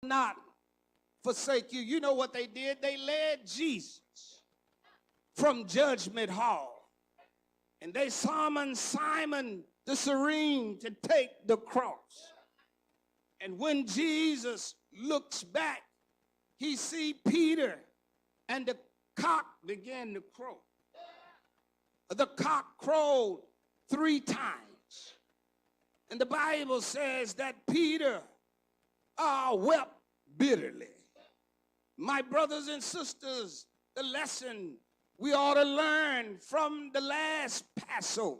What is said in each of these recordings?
not forsake you. You know what they did? They led Jesus from Judgment Hall, and they summoned Simon the Cyrene to take the cross. And when Jesus looks back, he see Peter, and the cock began to crow. The cock crowed 3 times. And the Bible says that Peter wept bitterly. My brothers and sisters, the lesson we ought to learn from the last Passover,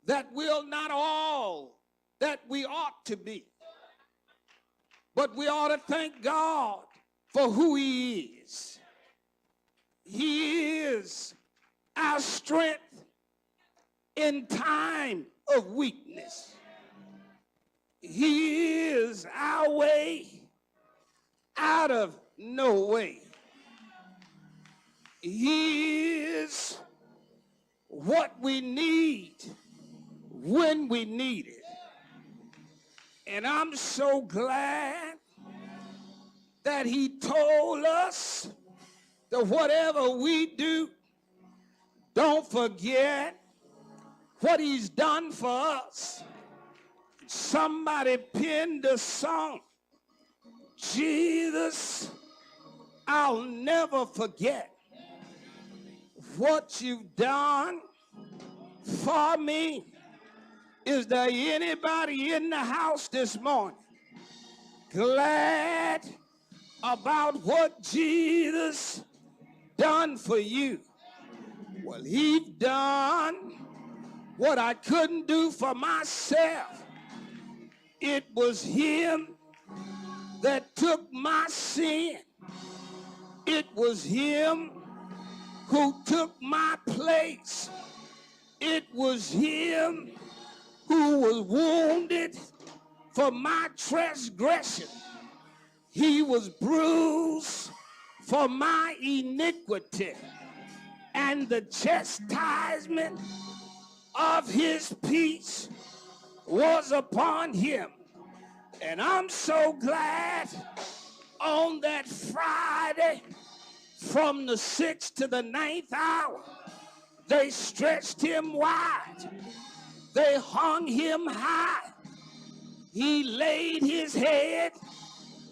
that we're not all that we ought to be, but we ought to thank God for who he is. He is our strength in time of weakness. He is our way out of no way. He is what we need when we need it. And I'm so glad that he told us that whatever we do, don't forget what he's done for us. Somebody penned a song, Jesus, I'll never forget what you've done for me. Is there anybody in the house this morning glad about what Jesus done for you? Well, he's done what I couldn't do for myself. It was him that took my sin. It was him who took my place. It was him who was wounded for my transgression. He was bruised for my iniquity, and the chastisement of his peace was upon him. And I'm so glad on that Friday, from the 6th to the 9th hour, they stretched him wide. They hung him high. He laid his head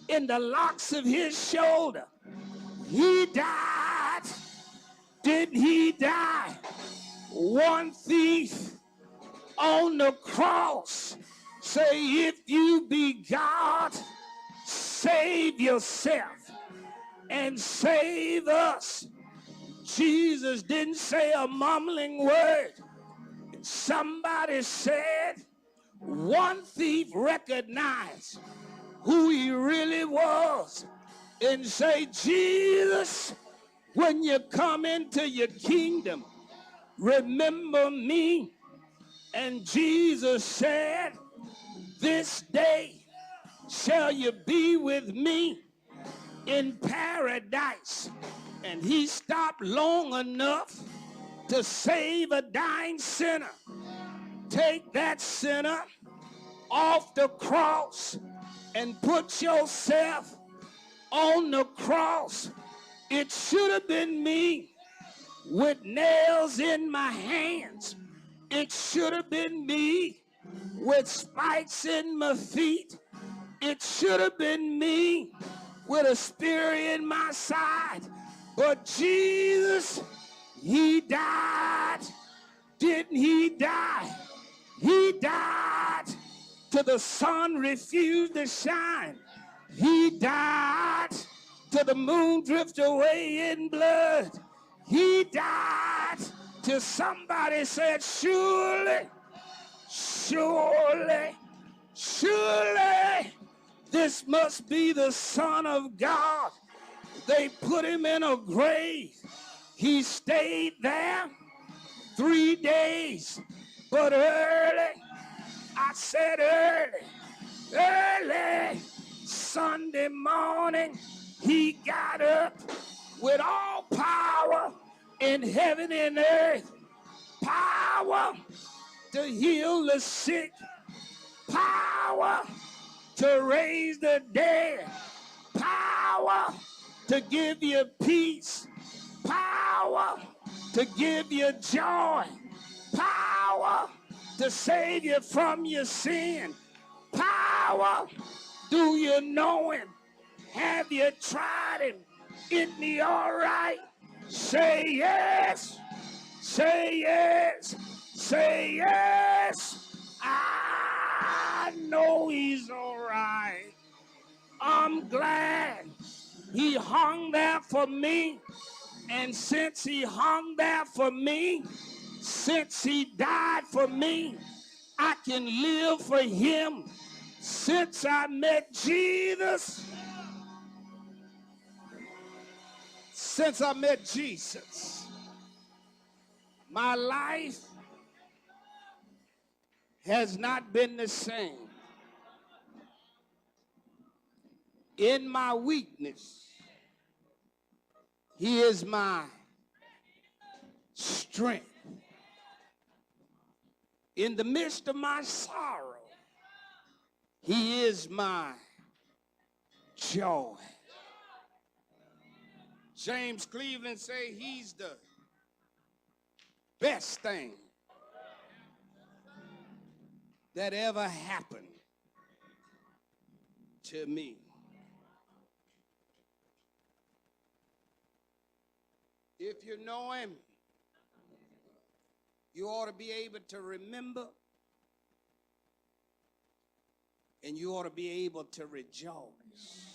in the locks of his shoulder. He died. Didn't he die? One thief on the cross say, if you be God, save yourself and save us. Jesus didn't say a mumbling word. Somebody said one thief recognized who he really was and say, Jesus, when you come into your kingdom, remember me. And Jesus said, this day shall you be with me in paradise. And he stopped long enough to save a dying sinner. Take that sinner off the cross and put yourself on the cross. It should have been me with nails in my hands. It should have been me with spikes in my feet. It should have been me with a spear in my side. But Jesus, he died. Didn't he die? He died till the sun refused to shine. He died till the moon drifted away in blood. He died till somebody said, surely, surely, surely, this must be the Son of God. They put him in a grave. He stayed there 3 days, but early, I said early Sunday morning, he got up with all power in heaven and earth, power to heal the sick, power to raise the dead, power to give you peace, power to give you joy, power to save you from your sin, power. Do you know him? Have you tried him? Isn't he all right? Say yes. Say yes. Say yes. I know he's all right. I'm glad he hung there for me. And since he hung there for me, since he died for me, I can live for him. Since I met Jesus, my life has not been the same. In my weakness, he is my strength. In the midst of my sorrow, he is my joy. James Cleveland say he's the best thing that ever happened to me. If you know him, you ought to be able to remember, and you ought to be able to rejoice.